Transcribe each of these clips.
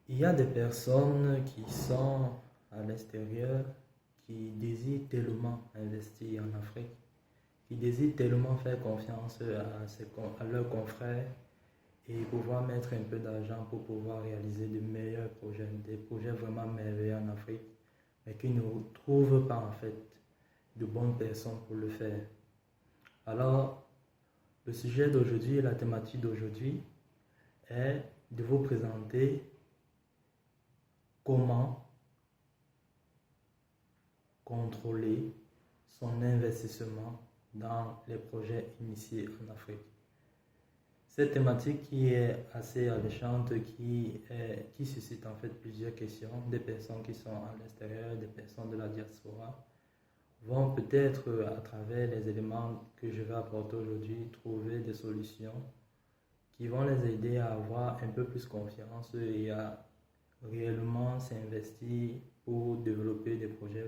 Il y a des personnes qui sont à l'extérieur, qui désirent tellement investir en Afrique, qui désirent tellement faire confiance à leurs confrères et pouvoir mettre un peu d'argent pour pouvoir réaliser de meilleurs projets, des projets vraiment merveilleux en Afrique, mais qui ne trouvent pas en fait de bonnes personnes pour le faire. Alors, le sujet d'aujourd'hui, la thématique d'aujourd'hui est de vous présenter comment contrôler son investissement dans les projets initiés en Afrique. Cette thématique qui est assez alléchante, qui suscite en fait plusieurs questions, des personnes qui sont à l'extérieur, des personnes de la diaspora, vont peut-être à travers les éléments que je vais apporter aujourd'hui, trouver des solutions qui vont les aider à avoir un peu plus confiance et à réellement s'investir pour développer des projets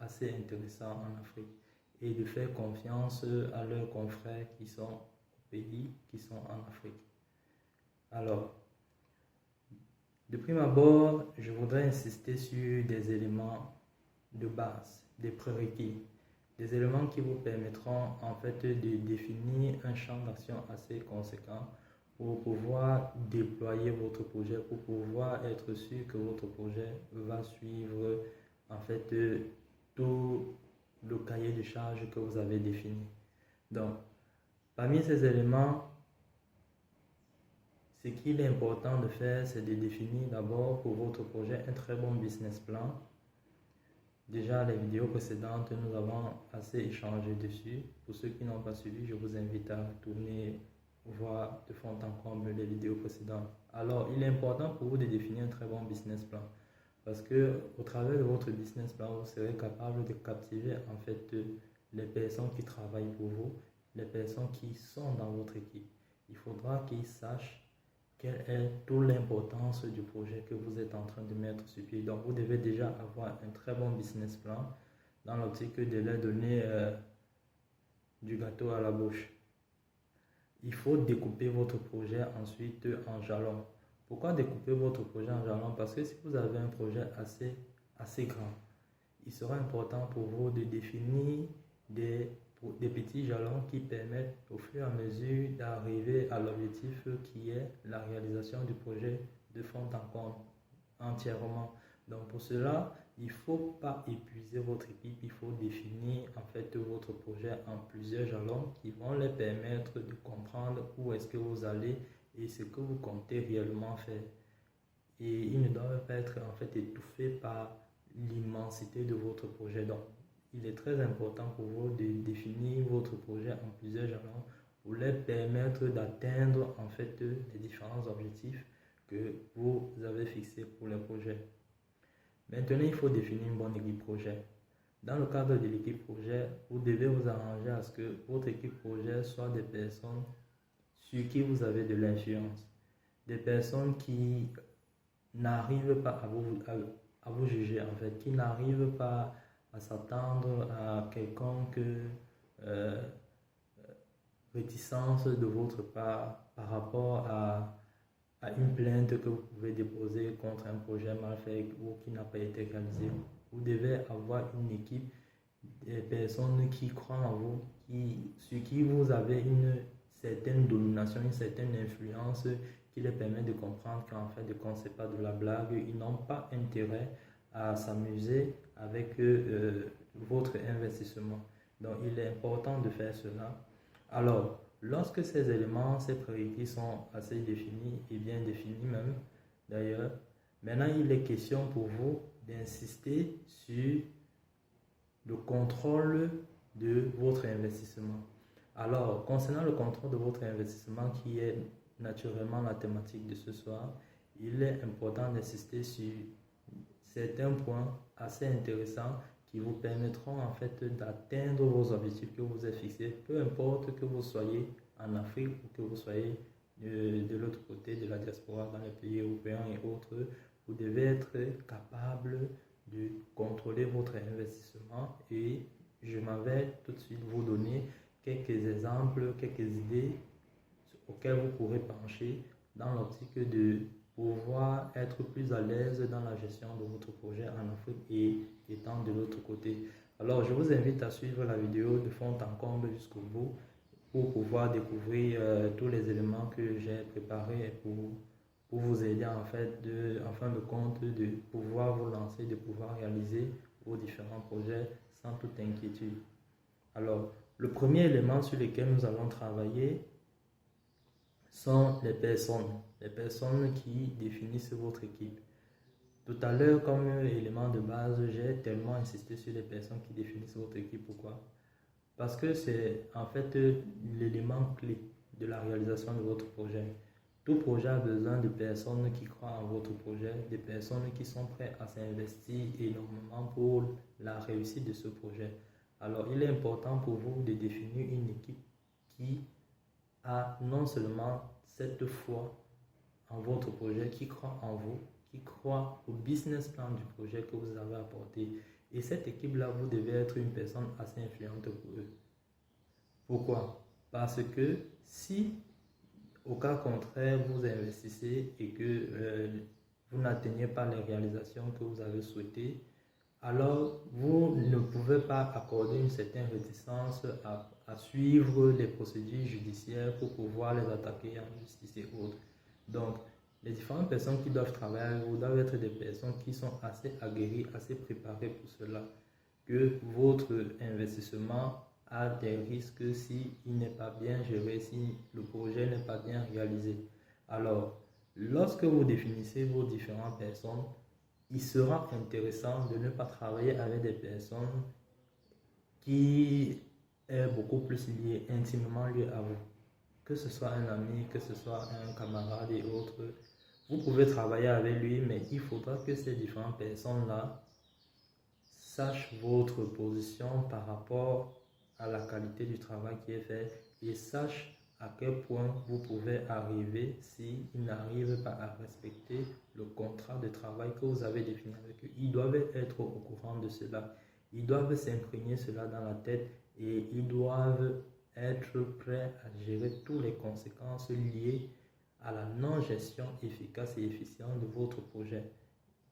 assez intéressants en Afrique et de faire confiance à leurs confrères qui sont au pays, qui sont en Afrique. Alors, de prime abord, je voudrais insister sur des éléments de base, des prérequis, des éléments qui vous permettront en fait de définir un champ d'action assez conséquent pour pouvoir déployer votre projet, pour pouvoir être sûr que votre projet va suivre en fait tout le cahier de charges que vous avez défini. Donc, parmi ces éléments, ce qu'il est important de faire, c'est de définir d'abord pour votre projet un très bon business plan. Déjà, les vidéos précédentes, nous avons assez échangé dessus. Pour ceux qui n'ont pas suivi, je vous invite à tourner voir de fond en comble les vidéos précédentes. Alors, il est important pour vous de définir un très bon business plan parce que au travers de votre business plan, vous serez capable de captiver en fait les personnes qui travaillent pour vous, les personnes qui sont dans votre équipe. Il faudra qu'ils sachent quelle est toute l'importance du projet que vous êtes en train de mettre sur pied. Donc, vous devez déjà avoir un très bon business plan dans l'optique de leur donner du gâteau à la bouche. Il faut découper votre projet ensuite en jalons. Pourquoi découper votre projet en jalons? Parce que si vous avez un projet assez grand, il sera important pour vous de définir des petits jalons qui permettent au fur et à mesure d'arriver à l'objectif qui est la réalisation du projet de fond en comble entièrement. Donc pour cela, il ne faut pas épuiser votre équipe, il faut définir en fait votre projet en plusieurs jalons qui vont les permettre de comprendre où est-ce que vous allez et ce que vous comptez réellement faire. Et il ne doit pas être en fait étouffé par l'immensité de votre projet. Donc, il est très important pour vous de définir votre projet en plusieurs jalons pour les permettre d'atteindre en fait les différents objectifs que vous avez fixés pour le projet. Maintenant, il faut définir une bonne équipe projet. Dans le cadre de l'équipe projet, vous devez vous arranger à ce que votre équipe projet soit des personnes sur qui vous avez de l'influence, des personnes qui n'arrivent pas à vous juger en fait, qui n'arrivent pas à s'attendre à quelconque réticence de votre part par rapport à une plainte que vous pouvez déposer contre un projet mal fait ou qui n'a pas été réalisé. Vous devez avoir une équipe, des personnes qui croient en vous, sur qui vous avez une certaine domination, une certaine influence qui les permet de comprendre qu'en fait, de compte, ce n'est pas de la blague, ils n'ont pas intérêt à s'amuser avec votre investissement. Donc, il est important de faire cela. Alors, lorsque ces éléments, ces prérequis sont assez définis et bien définis même, d'ailleurs, maintenant il est question pour vous d'insister sur le contrôle de votre investissement. Alors, concernant le contrôle de votre investissement qui est naturellement la thématique de ce soir, il est important d'insister sur certains points assez intéressants qui vous permettront en fait d'atteindre vos objectifs que vous avez fixés, peu importe que vous soyez en Afrique ou que vous soyez de l'autre côté de la diaspora dans les pays européens et autres. Vous devez être capable de contrôler votre investissement et je m'en vais tout de suite vous donner quelques exemples, quelques idées auxquelles vous pourrez pencher dans l'optique de pouvoir être plus à l'aise dans la gestion de votre projet en Afrique et étant de l'autre côté. Alors, je vous invite à suivre la vidéo de fond en comble jusqu'au bout pour pouvoir découvrir tous les éléments que j'ai préparés pour vous aider en fin de compte de pouvoir vous lancer, de pouvoir réaliser vos différents projets sans toute inquiétude. Alors, le premier élément sur lequel nous allons travailler sont les personnes qui définissent votre équipe. Tout à l'heure, comme élément de base, j'ai tellement insisté sur les personnes qui définissent votre équipe. Pourquoi? Parce que c'est en fait l'élément clé de la réalisation de votre projet. Tout projet a besoin de personnes qui croient en votre projet, des personnes qui sont prêtes à s'investir énormément pour la réussite de ce projet. Alors, il est important pour vous de définir une équipe qui a non seulement cette foi en votre projet, qui croit en vous, qui croit au business plan du projet que vous avez apporté. Et cette équipe-là, vous devez être une personne assez influente pour eux. Pourquoi? Parce que si, au cas contraire, vous investissez et que vous n'atteignez pas les réalisations que vous avez souhaitées, alors vous ne pouvez pas accorder une certaine réticence à suivre les procédures judiciaires pour pouvoir les attaquer en justice et autres. Donc, les différentes personnes qui doivent travailler avec vous doivent être des personnes qui sont assez aguerries, assez préparées pour cela, que votre investissement a des risques s'il n'est pas bien géré, si le projet n'est pas bien réalisé. Alors, lorsque vous définissez vos différentes personnes, il sera intéressant de ne pas travailler avec des personnes qui est beaucoup plus liées, intimement liées à vous. Que ce soit un ami, que ce soit un camarade et autres, vous pouvez travailler avec lui, mais il faudra que ces différentes personnes-là sachent votre position par rapport à la qualité du travail qui est fait et sachent à quel point vous pouvez arriver s'ils n'arrivent pas à respecter le contrat de travail que vous avez défini avec eux. Ils doivent être au courant de cela. Ils doivent s'imprégner cela dans la tête et ils doivent être prêts à gérer toutes les conséquences liées à la non-gestion efficace et efficiente de votre projet.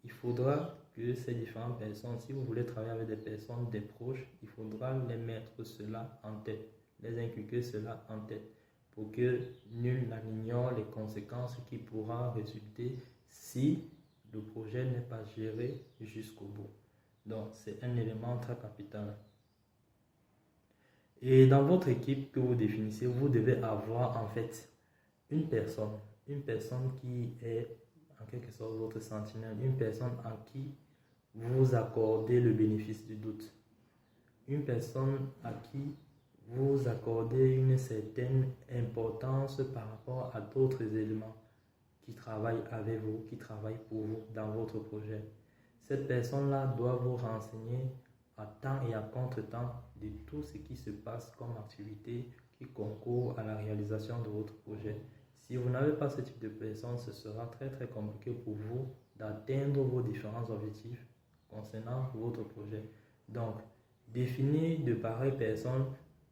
Il faudra que ces différentes personnes, si vous voulez travailler avec des personnes, des proches, il faudra les mettre cela en tête, les inculquer cela en tête, pour que nul n'ignore les conséquences qui pourront résulter si le projet n'est pas géré jusqu'au bout. Donc, c'est un élément très capital. Et dans votre équipe que vous définissez, vous devez avoir en fait une personne qui est en quelque sorte votre sentinelle, une personne en qui vous accordez le bénéfice du doute, une personne à qui vous accordez une certaine importance par rapport à d'autres éléments qui travaillent avec vous, qui travaillent pour vous dans votre projet. Cette personne-là doit vous renseigner à temps et à contre-temps de tout ce qui se passe comme activité qui concourt à la réalisation de votre projet. Si vous n'avez pas ce type de personne, ce sera très très compliqué pour vous d'atteindre vos différents objectifs concernant votre projet. Donc, définir de pareilles personnes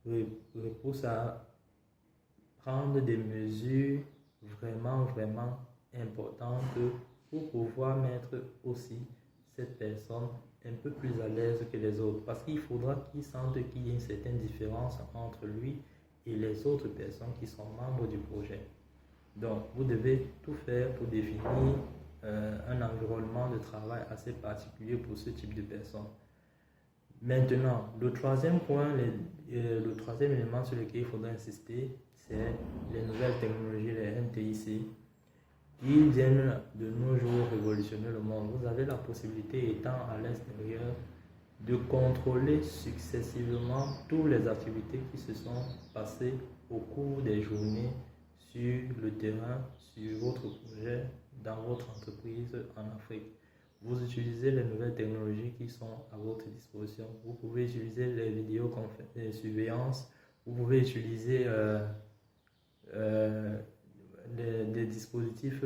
repousse à prendre des mesures vraiment importantes pour pouvoir mettre aussi cette personne un peu plus à l'aise que les autres. Parce qu'il faudra qu'il sente qu'il y ait une certaine différence entre lui et les autres personnes qui sont membres du projet. Donc, vous devez tout faire pour définir un environnement de travail assez particulier pour ce type de personnes. Maintenant, le troisième point, le troisième élément sur lequel il faudra insister, c'est les nouvelles technologies, les NTIC, qui viennent de nos jours révolutionner le monde. Vous avez la possibilité, étant à l'extérieur, de contrôler successivement toutes les activités qui se sont passées au cours des journées sur le terrain, sur votre projet, dans votre entreprise en Afrique. Vous utilisez les nouvelles technologies qui sont à votre disposition. Vous pouvez utiliser les vidéosurveillance, vous pouvez utiliser des dispositifs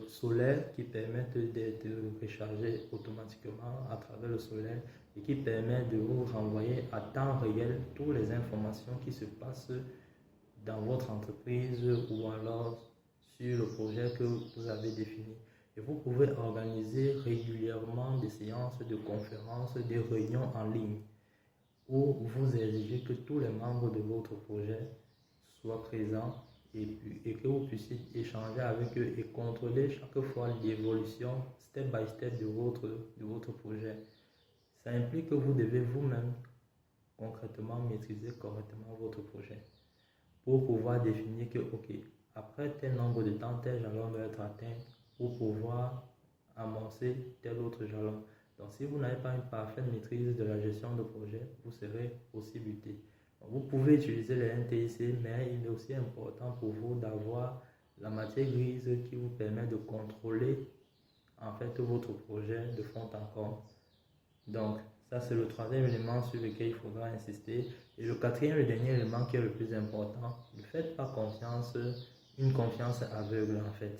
solaires qui permettent d'être rechargés automatiquement à travers le solaire et qui permettent de vous renvoyer à temps réel toutes les informations qui se passent dans votre entreprise ou alors sur le projet que vous avez défini. Et vous pouvez organiser régulièrement des séances de conférences, des réunions en ligne où vous exigez que tous les membres de votre projet soient présents et que vous puissiez échanger avec eux et contrôler chaque fois l'évolution step by step de votre projet. Ça implique que vous devez vous-même concrètement maîtriser correctement votre projet pour pouvoir définir que, ok, après tel nombre de temps, tel jalon doit être atteint pour pouvoir amorcer tel autre jalon. Donc, si vous n'avez pas une parfaite maîtrise de la gestion de projet, vous serez aussi buté. Vous pouvez utiliser les NTIC, mais il est aussi important pour vous d'avoir la matière grise qui vous permet de contrôler en fait votre projet de fond en comble. Donc, ça c'est le troisième élément sur lequel il faudra insister. Et le quatrième et dernier élément qui est le plus important, ne faites pas confiance, une confiance aveugle en fait.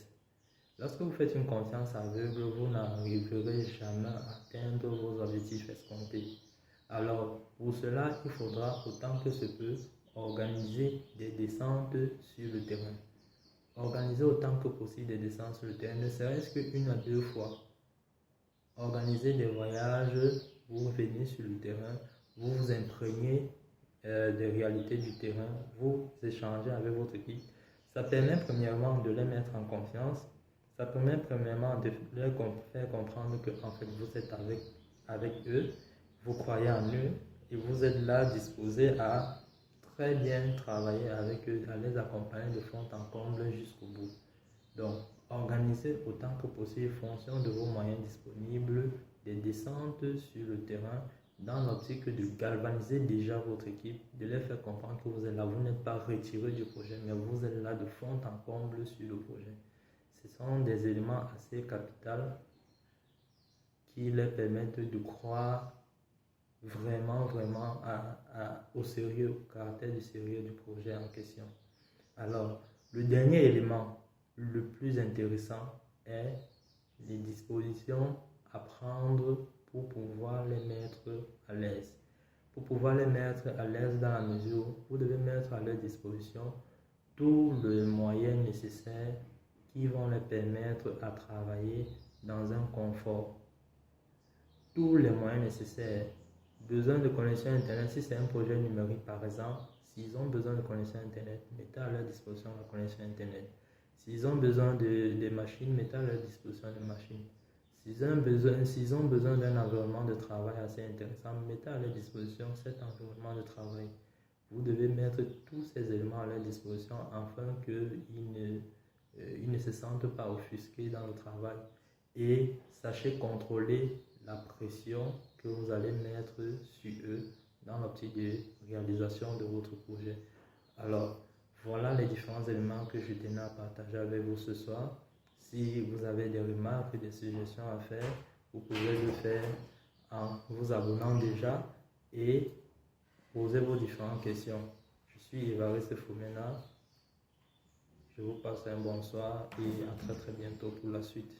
Lorsque vous faites une confiance aveugle, vous n'arriverez jamais à atteindre vos objectifs escomptés. Alors, pour cela, il faudra autant que se peut organiser des descentes sur le terrain. Organiser autant que possible des descentes sur le terrain, ne serait-ce qu'une à deux fois. Organisez des voyages, vous venez sur le terrain, vous vous imprégnez des réalités du terrain, vous échangez avec votre équipe. Ça permet premièrement de les mettre en confiance, ça permet premièrement de leur faire comprendre que en fait, vous êtes avec eux, vous croyez en eux et vous êtes là disposé à très bien travailler avec eux, à les accompagner de fond en comble jusqu'au bout. Donc, organisez autant que possible, en fonction de vos moyens disponibles, des descentes sur le terrain, dans l'optique de galvaniser déjà votre équipe, de les faire comprendre que vous êtes là, vous n'êtes pas retiré du projet, mais vous êtes là de fond en comble sur le projet. Ce sont des éléments assez capitaux qui leur permettent de croire vraiment au sérieux, au caractère du sérieux du projet en question. Alors, le dernier élément, le plus intéressant, est les dispositions à prendre pour pouvoir les mettre à l'aise. Pour pouvoir les mettre à l'aise dans la mesure où vous devez mettre à leur disposition tous les moyens nécessaires qui vont les permettre à travailler dans un confort. Tous les moyens nécessaires. Besoin de connexion Internet, si c'est un projet numérique par exemple, s'ils ont besoin de connexion Internet, mettez à leur disposition la connexion Internet. S'ils ont besoin de machines, mettez à leur disposition des machines. S'ils ont besoin d'un environnement de travail assez intéressant, mettez à leur disposition cet environnement de travail. Vous devez mettre tous ces éléments à leur disposition afin qu'ils ne se sentent pas offusqués dans le travail. Et sachez contrôler la pression que vous allez mettre sur eux dans l'optique de réalisation de votre projet. Alors, voilà les différents éléments que je tenais à partager avec vous ce soir. Si vous avez des remarques, des suggestions à faire, vous pouvez le faire en vous abonnant déjà et poser vos différentes questions. Je suis Évariste Foumena. Je vous passe un bonsoir et à très bientôt pour la suite.